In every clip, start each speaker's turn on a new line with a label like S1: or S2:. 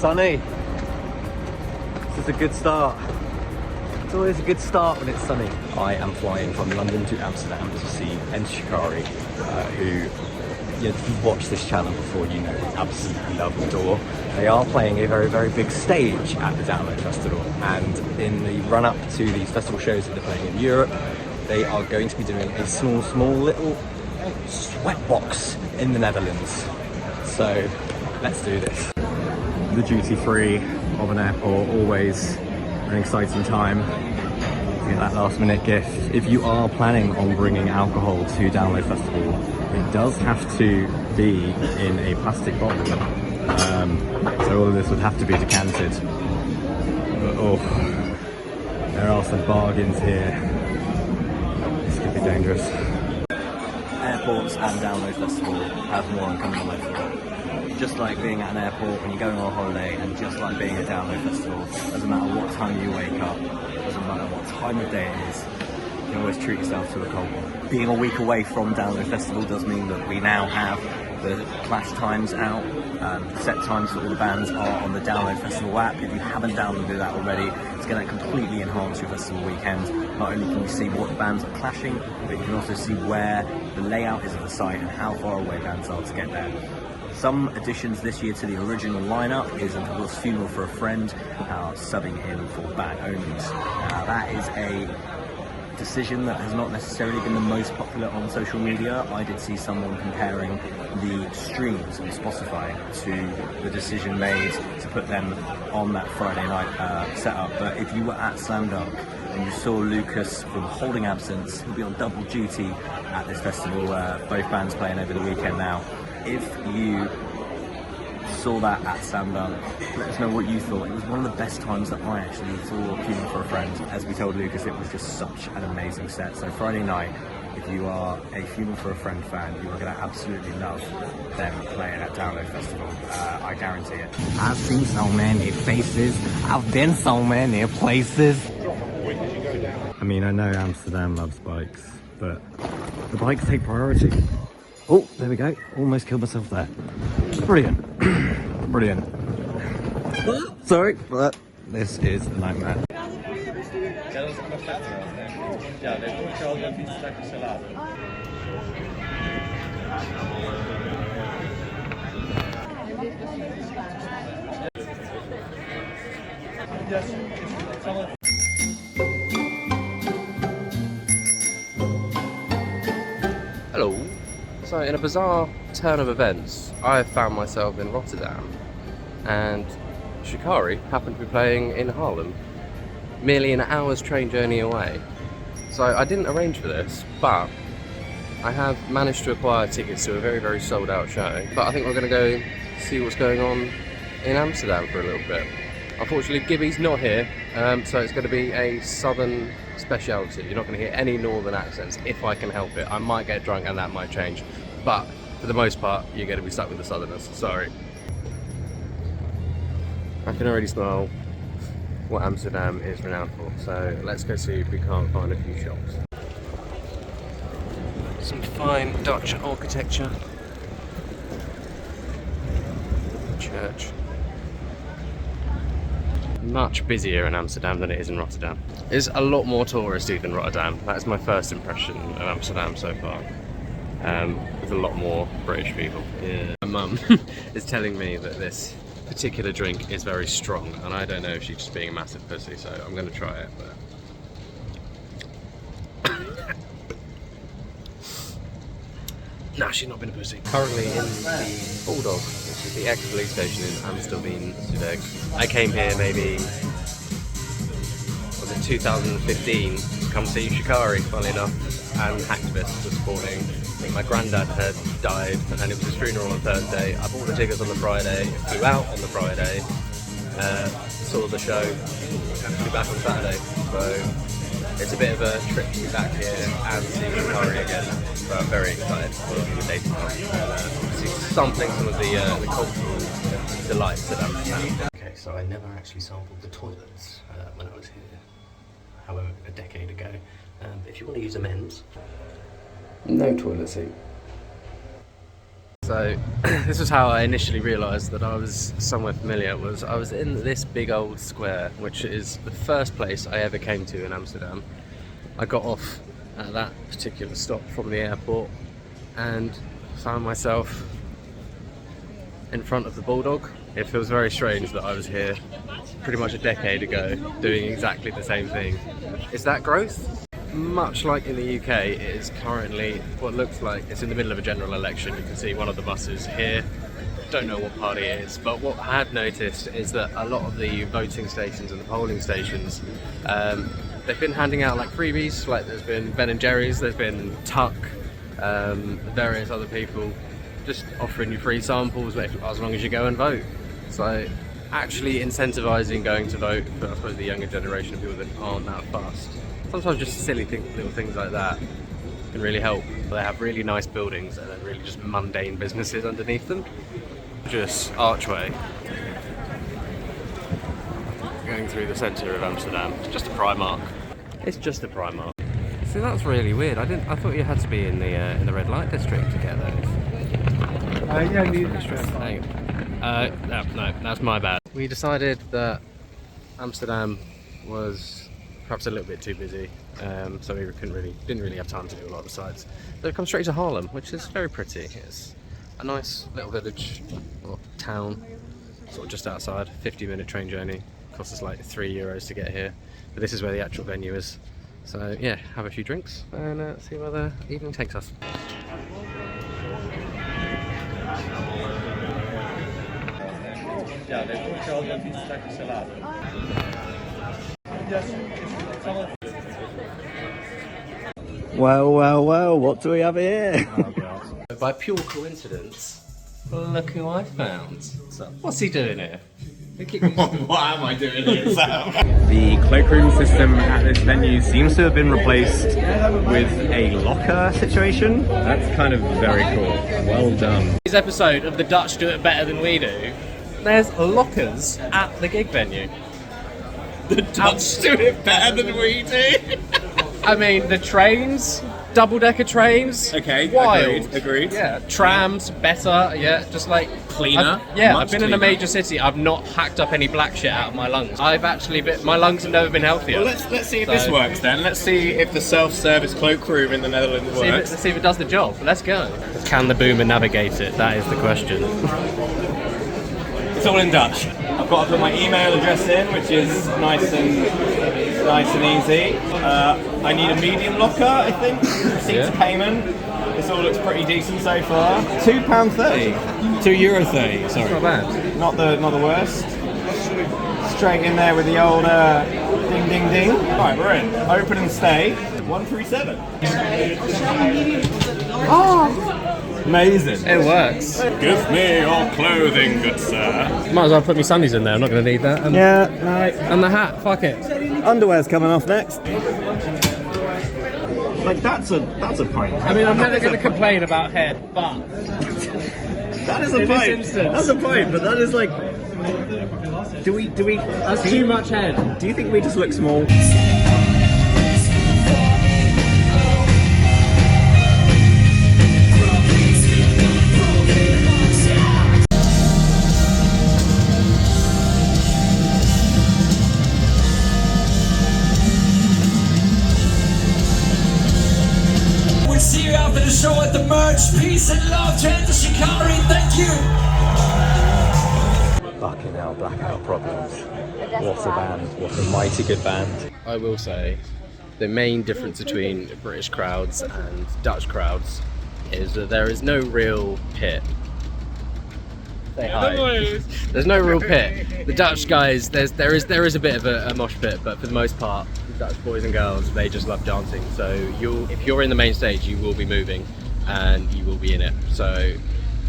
S1: sunny. This is a good start. It's always a good start when it's sunny. I am flying from London to Amsterdam to see Shikari, who, if you've watched this channel before, you know we absolutely love and adore. They are playing a very, very big stage at the Download Festival, and in the run-up to these festival shows that they're playing in Europe, they are going to be doing a small little sweatbox in the Netherlands. So let's do this. The duty-free of an airport, always an exciting time to get that last minute gift. If you are planning on bringing alcohol to Download Festival, it does have to be in a plastic bottle. So all of this would have to be decanted. But, oh, there are some bargains here. This could be dangerous. Airports and Download Festival have more in common than I thought. Just like being at an airport when you're going on a holiday, and just like being at Download Festival, doesn't matter what time you wake up, doesn't matter what time of day it is, you can always treat yourself to a cold one. Being a week away from Download Festival does mean that we now have the Clash times out, set times for all the bands are on the Download Festival app. If you haven't downloaded that already, it's going to completely enhance your festival weekend. Not only can you see what bands are clashing, but you can also see where the layout is of the site and how far away bands are to get there. Some additions this year to the original lineup is, of course, Funeral for a Friend, subbing in for Bad Omens. That is a decision that has not necessarily been the most popular on social media. I did see someone comparing the streams on Spotify to the decision made to put them on that Friday night setup. But if you were at Slam Dunk and you saw Lucas from Holding Absence, he'll be on double duty at this festival, both bands playing over the weekend now. If you saw that at Slam Dunk, let us know what you thought. It was one of the best times that I actually saw Funeral for a Friend. As we told Lucas, it was just such an amazing set. So Friday night, if you are a Funeral for a Friend fan, you are going to absolutely love them playing at Download Festival. I guarantee it. I've seen so many faces. I've been so many places. I mean, I know Amsterdam loves bikes, but the bikes take priority. Oh, there we go. Almost killed myself there. Brilliant. Brilliant. Sorry, but this is a nightmare.
S2: Hello. So in a bizarre turn of events, I found myself in Rotterdam and Shikari happened to be playing in Haarlem, merely an hour's train journey away. So I didn't arrange for this, but I have managed to acquire tickets to a very, very sold out show. But I think we're going to go see what's going on in Amsterdam for a little bit. Unfortunately, Gibby's not here, so it's going to be a southern speciality. You're not going to hear any northern accents if I can help it. I might get drunk and that might change, but for the most part, you're going to be stuck with the southerners. Sorry. I can already smell what Amsterdam is renowned for, so let's go see if we can't find a few shops. Some fine Dutch architecture. Church. Much busier in Amsterdam than it is in Rotterdam. It's a lot more touristy than Rotterdam. That's my first impression of Amsterdam so far. With a lot more British people. Yeah. My mum is telling me that this particular drink is very strong, and I don't know if she's just being a massive pussy, so I'm going to try it. No, she's not been a pussy. Currently in the Bulldog, which is the ex-police station in Amstelveen, Zuid. I came here maybe, was it 2015, to come see Shikari, funnily enough, and Hacktivist was supporting. I think my granddad had died, and it was his funeral on Thursday. I bought the tickets on the Friday, flew out on the Friday, saw the show, and flew back on Saturday. So it's a bit of a trip to be back here and see Shikari again. So I'm very excited for the day to come and see some of the cultural delights that Amsterdam. Okay, so I never actually sampled the toilets when I was here, however, a decade ago. If you want to use a men's, no toilet seat. So this was how I initially realised that I was somewhere familiar. I was in this big old square, which is the first place I ever came to in Amsterdam. I got off at that particular stop from the airport and found myself in front of the Bulldog. It feels very strange that I was here pretty much a decade ago doing exactly the same thing. Is that growth? Much like in the UK, it is currently what looks like it's in the middle of a general election. You can see one of the buses here. Don't know what party it is, but what I have noticed is that a lot of the voting stations and the polling stations, they've been handing out like freebies. Like there's been Ben & Jerry's, there's been Tuck, various other people just offering you free samples as long as you go and vote. So actually incentivizing going to vote for, I suppose, the younger generation of people that aren't that fast. Sometimes just silly little things like that can really help. They have really nice buildings and then really just mundane businesses underneath them. Just archway going through the centre of Amsterdam. It's just a Primark. It's just a Primark. See, that's really weird. I thought you had to be in the red light district to get those.
S3: Yeah, new district.
S2: No, that's my bad. We decided that Amsterdam was perhaps a little bit too busy, so we didn't really have time to do a lot of the sites. So we've come straight to Haarlem, which is very pretty. It's a nice little village or town, sort of just outside. 50-minute train journey. Costs us like €3 to get here, but this is where the actual venue is. So yeah, have a few drinks and see where the evening takes us.
S1: Well, what do we have here?
S2: By pure coincidence, look who I found. So, what's he doing here?
S3: What am I doing here, Sam?
S1: The cloakroom system at this venue seems to have been replaced with a locker situation. That's kind of very cool. Well done.
S4: This episode of The Dutch Do It Better Than We Do, there's lockers at the gig venue.
S3: The Dutch do it better than we do.
S4: I mean, the trains, double-decker trains.
S3: Okay,
S4: wild.
S3: agreed.
S4: Yeah, trams, better, yeah, just like...
S3: Cleaner.
S4: I've been in a major city, I've not hacked up any black shit out of my lungs. My lungs have never been healthier.
S3: Well, let's see if this works then. Let's see if the self-service cloakroom in the Netherlands works.
S4: Let's see if it does the job. Let's go. Can the boomer navigate it? That is the question.
S3: It's all in Dutch. I've got to put my email address in, which is nice and easy. I need a medium locker, I think. Receipt to payment. This all looks pretty decent so far. £2.30. €2.30. Sorry.
S4: Not bad.
S3: Not the worst. Straight in there with the old ding ding ding. Alright, we're in. Open and stay. 137.
S4: Oh!
S3: Amazing.
S4: It works.
S3: Give me your clothing, good sir.
S4: Might as well put my sunnies in there, I'm not going to need that.
S3: Yeah, no.
S4: And the hat, fuck it.
S3: Underwear's coming off next. Like that's a point.
S4: I mean, I'm never going to complain about head, but...
S3: That is a
S4: in
S3: point.
S4: this instance.
S3: That's a point, but that is like... Do we...
S4: That's too much head.
S3: Do you think we just look small?
S5: See you after the show at the merch. Peace and love to the Shikari. Thank you.
S1: Fucking hell, Blackout Problems. What a band. What a mighty good band.
S2: I will say, the main difference between British crowds and Dutch crowds is that there is no real pit. Say hi. There's no real pit. The Dutch guys, there is a bit of a mosh pit, but for the most part, the Dutch boys and girls, they just love dancing. So if you're in the main stage, you will be moving and you will be in it. So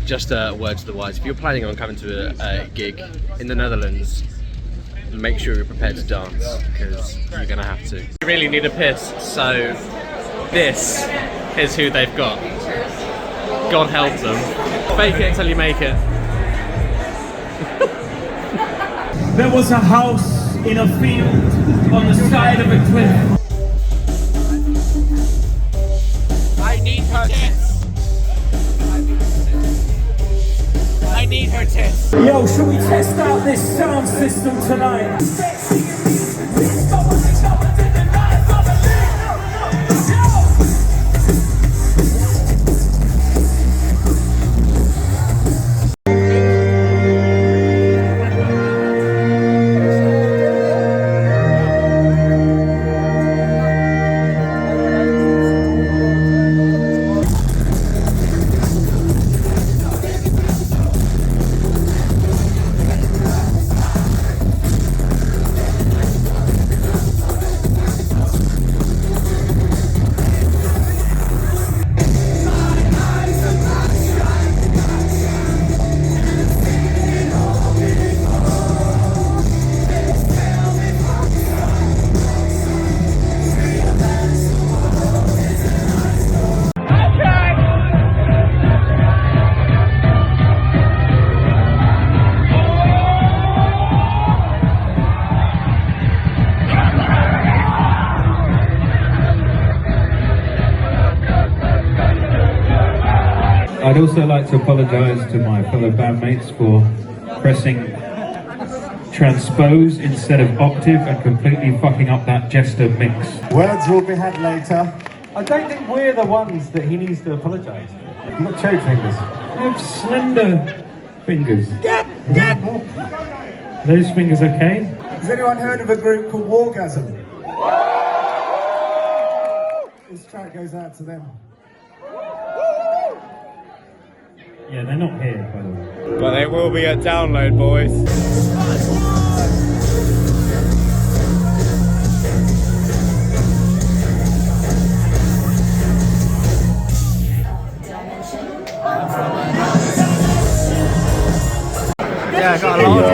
S2: just a word to the wise, if you're planning on coming to a gig in the Netherlands, make sure you're prepared to dance, because you're gonna have to.
S4: You really need a piss, so this is who they've got. God help them. Fake it till you make it.
S5: There was a house in a field on the side of a cliff.
S4: I need her.
S3: tits.
S5: Yo, shall we test out this sound system tonight?
S6: I'd also like to apologise to my fellow bandmates for pressing transpose instead of octave and completely fucking up that Jester mix.
S7: Words will be had later.
S6: I don't think we're the ones that he needs to apologise to.
S7: You've got choke fingers.
S6: I have slender fingers. Those fingers okay?
S7: Has anyone heard of a group called Wargasm? This track goes out to them.
S6: Yeah, they're not here, by the way.
S3: But it will be a download, boys.
S4: Yeah, I got a large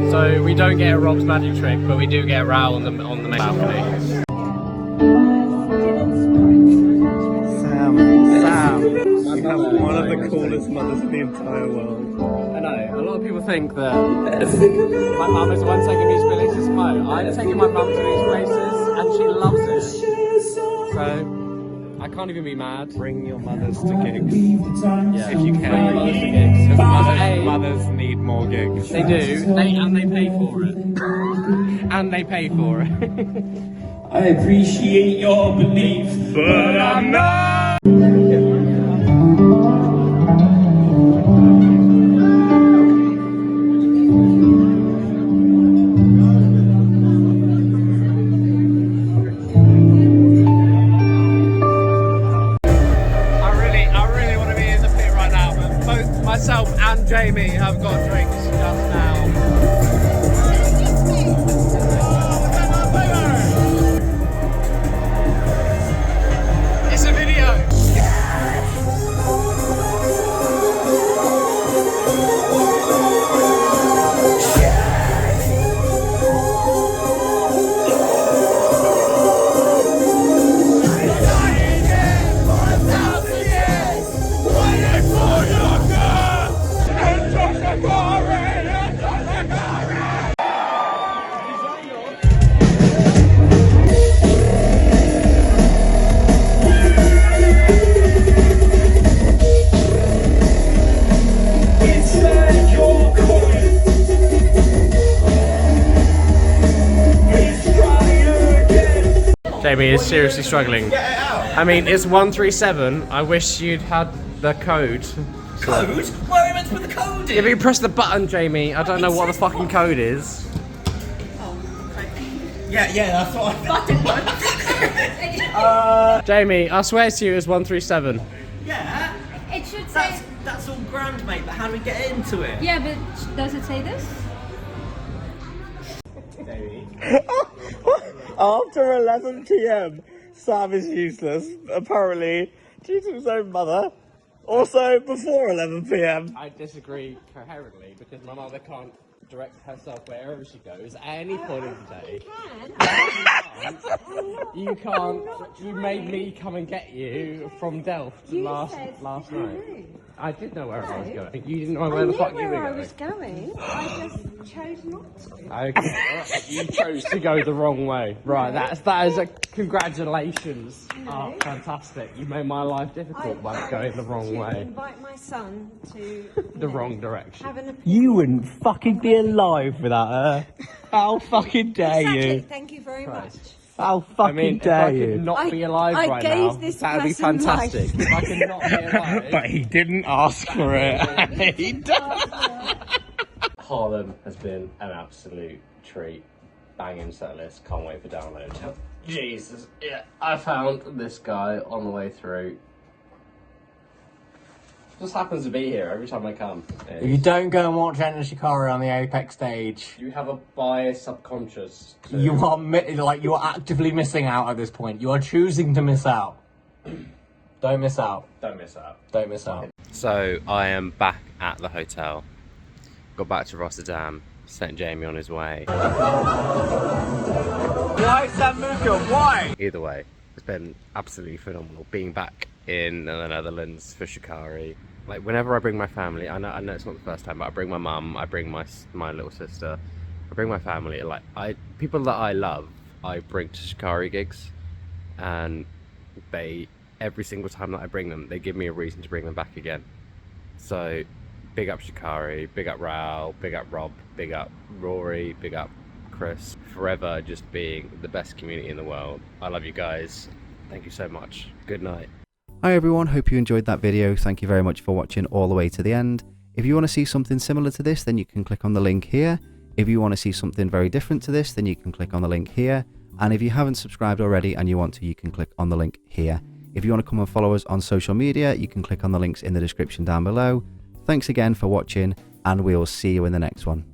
S4: one. So we don't get a Rob's magic trick, but we do get a row on the main balcony.
S3: One of the coolest mothers in the entire world.
S4: I know, a lot of people think that my mum is the one taking me to Billy's Mo. I'm taking my mum to these places and she loves it. So I can't even be mad.
S3: Bring your mothers to gigs.
S4: Yeah.
S3: If you
S4: Bring your
S3: can.
S4: mothers to gigs.
S3: Because mothers need more gigs.
S4: They do, and they pay for it. And they pay for it.
S5: I appreciate your belief,
S3: But I'm not!
S4: Myself and Jamie have got drinks just now. It's a video. Jamie is seriously struggling. I mean, it's 137. I wish you'd had the code.
S5: Code? Where are we meant to put the code in?
S4: If you press the button, Jamie, I don't know what the fucking code is.
S5: Yeah, that's what I thought.
S4: Jamie, I swear to you, it's 137.
S8: Yeah. It should say.
S5: That's all grand, mate, but how do we get into it?
S8: Yeah, but does it say this?
S3: After 11 PM, Sam is useless, apparently, due to his own mother. Also, before 11 PM.
S4: I disagree coherently because my mother can't direct herself wherever she goes at any point of the day. You can't. You made me come and get you from Delft last night. I did know where I was going. You didn't know where the fuck you were going.
S8: I was going. I just chose not to.
S4: Okay. You chose to go the wrong way. Right. That is a Congratulations. Oh, fantastic. You made my life difficult by going the wrong way.
S9: Invite my son to
S4: The wrong direction.
S9: have an opinion.
S1: You wouldn't fucking be alive without her. How fucking dare
S9: Exactly.
S1: you?
S9: Thank you very much.
S1: How
S4: I
S1: fucking
S4: mean, if
S1: dare
S4: I could
S1: you?
S4: not be alive
S9: I
S4: right
S9: gave
S4: now,
S9: this
S4: that would be
S9: person life.
S4: fantastic. If I could not be alive.
S1: But he didn't ask for it. He did.
S2: Harlem has been an absolute treat. Banging set list, can't wait for download. Jesus, yeah, I found this guy on the way through. Just happens to be here every time I come.
S1: If you don't go and watch Enter Shikari on the Apex stage,
S2: You have a bias subconscious. To...
S1: you are actively missing out at this point. You are choosing to miss out. Don't miss out.
S2: Don't miss out.
S1: Don't miss out.
S2: So I am back at the hotel. Got back to Rotterdam. Sent Jamie on his way.
S1: Why Samuka? Why?
S2: Either way, it's been absolutely phenomenal being back in the Netherlands for Shikari. Like whenever I bring my family, I know it's not the first time, but I bring my mum, I bring my little sister, I bring my family. Like people that I love, I bring to Shikari gigs, and every single time that I bring them, they give me a reason to bring them back again. So big up Shikari, big up Raoul, big up Rob, big up Rory, big up Chris, forever just being the best community in the world. I love you guys. Thank you so much. Good night.
S10: Hi everyone, hope you enjoyed that video. Thank you very much for watching all the way to the end. If you want to see something similar to this, then you can click on the link here. If you want to see something very different to this, then you can click on the link here. And if you haven't subscribed already and you want to, you can click on the link here. If you want to come and follow us on social media, you can click on the links in the description down below. Thanks again for watching, and we'll see you in the next one.